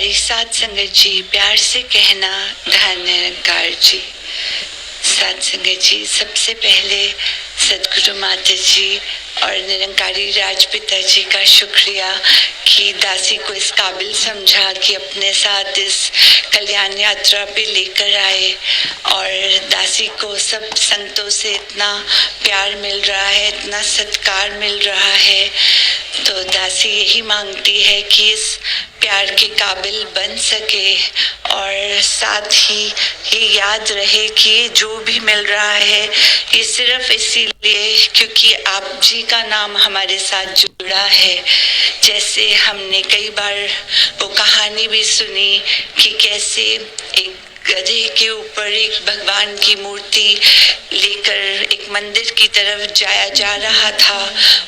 प्यारी साध संगत जी, प्यार से कहना धन निरंकार जी। साध संगत जी, सबसे पहले सदगुरु माता जी और निरंकारी राजपिता जी का शुक्रिया कि दासी को इस काबिल समझा कि अपने साथ इस कल्याण यात्रा पे लेकर आए, और दासी को सब संतों से इतना प्यार मिल रहा है, इतना सत्कार मिल रहा है। तो दासी यही मांगती है कि इस प्यार के काबिल बन सके और साथ ही ये याद रहे कि जो भी मिल रहा है ये सिर्फ इसीलिए क्योंकि आप जी का नाम हमारे साथ जुड़ा है। जैसे हमने कई बार वो कहानी भी सुनी कि कैसे एक गधे के ऊपर एक भगवान की मूर्ति लेकर एक मंदिर की तरफ जाया जा रहा था,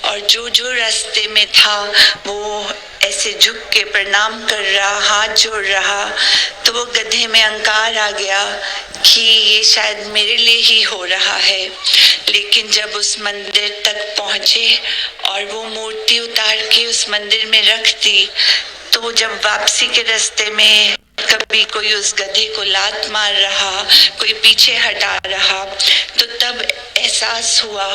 और जो जो रास्ते में था वो ऐसे झुक के प्रणाम कर रहा, हाथ जोड़ रहा। तो वो गधे में अहंकार आ गया कि ये शायद मेरे लिए ही हो रहा है। लेकिन जब उस मंदिर तक पहुंचे और वो मूर्ति उतार के उस मंदिर में रख दी, तो जब वापसी के रास्ते में कभी कोई उस गधे को लात मार रहा, कोई पीछे हटा रहा, तो तब एहसास हुआ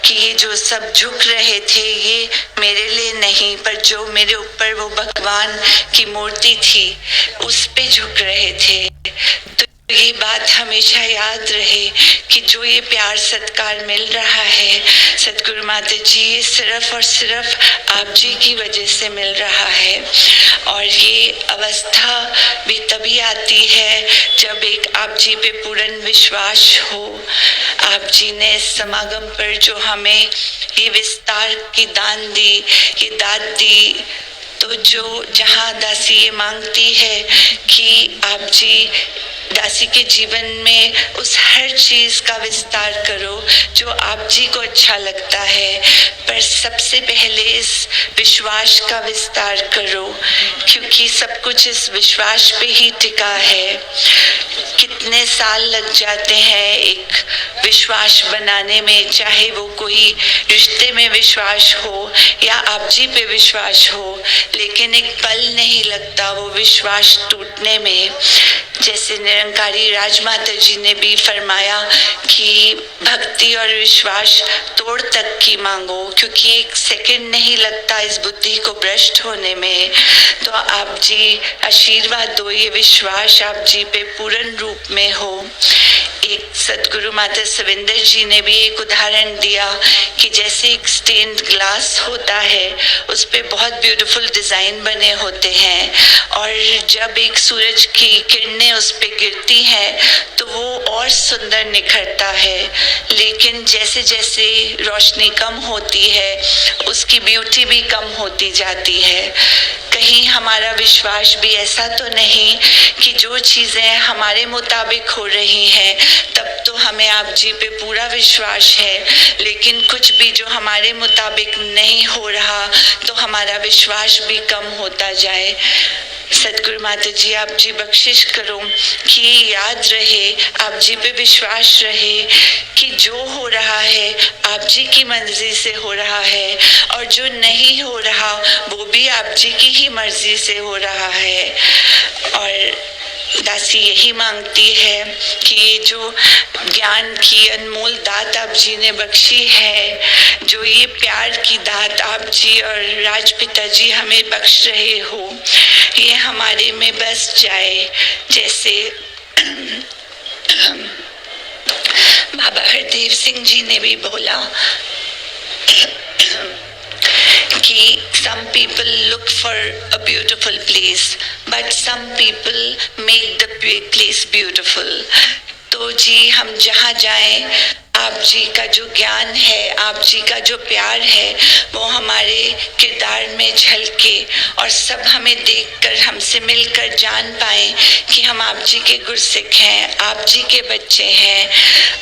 कि ये जो सब झुक रहे थे ये मेरे लिए नहीं, पर जो मेरे ऊपर वो भगवान की मूर्ति थी उस पे झुक रहे थे। तो ये बात हमेशा याद रहे कि जो ये प्यार सत्कार मिल रहा है सतगुरु माता जी, ये सिर्फ और सिर्फ आप जी की वजह से मिल रहा है। और ये अवस्था भी तभी आती है जब एक आप जी पे पूर्ण विश्वास हो। आप जी ने इस समागम पर जो हमें ये विस्तार की दान दी, ये दाद दी, तो जो जहाँ दासी ये मांगती है कि आप जी दासी के जीवन में उस हर चीज का विस्तार करो जो आप जी को अच्छा लगता है, पर सबसे पहले इस विश्वास का विस्तार करो क्योंकि सब कुछ इस विश्वास पे ही टिका है। कितने साल लग जाते हैं एक विश्वास बनाने में, चाहे वो कोई रिश्ते में विश्वास हो या आप जी पे विश्वास हो, लेकिन एक पल नहीं लगता वो विश्वास टूटने में। जैसे निरंकारी राजमाता जी ने भी फरमाया कि भक्ति और विश्वास तोड़ तक की मांगो, क्योंकि एक सेकंड नहीं लगता इस बुद्धि को भ्रष्ट होने में। तो आप जी आशीर्वाद दो, ये विश्वास आप जी पे पूर्ण रूप में हो। एक सदगुरु माता सविंदर जी ने भी एक उदाहरण दिया कि जैसे एक स्टेन्ड ग्लास होता है उस पे बहुत ब्यूटीफुल डिजाइन बने होते हैं, और जब एक सूरज की किरणें उस पे गिरती हैं तो वो और सुंदर निखरता है। लेकिन जैसे जैसे रोशनी कम होती है उसकी ब्यूटी भी कम होती जाती है। कहीं हमारा विश्वास भी ऐसा तो नहीं कि जो चीजें हमारे मुताबिक हो रही हैं तब तो हमें आप जी पे पूरा विश्वास है, लेकिन कुछ भी जो हमारे मुताबिक नहीं हो रहा तो हमारा विश्वास भी कम होता जाए। सतगुरु माता जी आप जी बख्शिश करो कि ये याद रहे, आप जी पे विश्वास रहे कि जो हो रहा है आप जी की मर्जी से हो रहा है, और जो नहीं हो रहा वो भी आप जी की ही मर्जी से हो रहा है। और दासी यही मांगती है कि ये जो ज्ञान की अनमोल दात आप जी ने बख्शी है, जो ये प्यार की दात आप जी और राजपिता जी हमें बख्श रहे हो, ये हमारे में बस जाए। जैसे बाबा हरदेव सिंह जी ने भी बोला कि some people look for a beautiful place, but some people make the place beautiful। तो जी हम जहाँ जाएं आप जी का जो ज्ञान है, आप जी का जो प्यार है वो हमारे किरदार में झलके और सब हमें देखकर हमसे मिलकर जान पाए कि हम आप जी के गुरसिक हैं, आप जी के बच्चे हैं।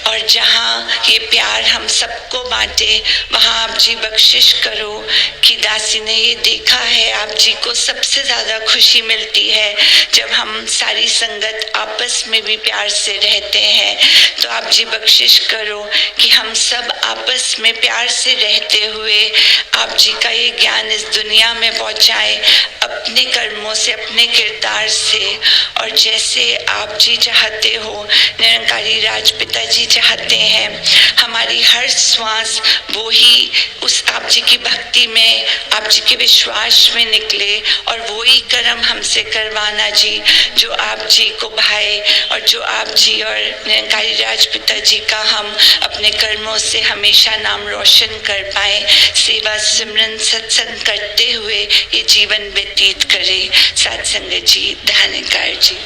और जहाँ ये प्यार हम सबको बांटे वहाँ आप जी बख्शिश करो कि दासी ने ये देखा है आप जी को सबसे ज़्यादा खुशी मिलती है जब हम सारी संगत आपस में भी प्यार से रहते हैं। तो आप जी बख्शिश करो कि हम सब आपस में प्यार से रहते हुए आप जी का ये ज्ञान इस दुनिया में पहुंचाएं, अपने कर्मों से, अपने किरदार से, और जैसे आप जी चाहते हो, निरंकारी राजपिता जी चाहते हैं, हमारी हर श्वास वो ही उस आप जी की भक्ति में, आप जी के विश्वास में निकले, और वो ही कर्म हमसे करवाना जी जो आप जी को भाए, और जो आप जी और निरंकारी राजपिता जी का हम अपने कर्मों से हमेशा नाम रोशन कर पाए, सेवा सिमरन सत्संग करते हुए ये जीवन व्यतीत करें। सत्संग जी, धन्यकार जी।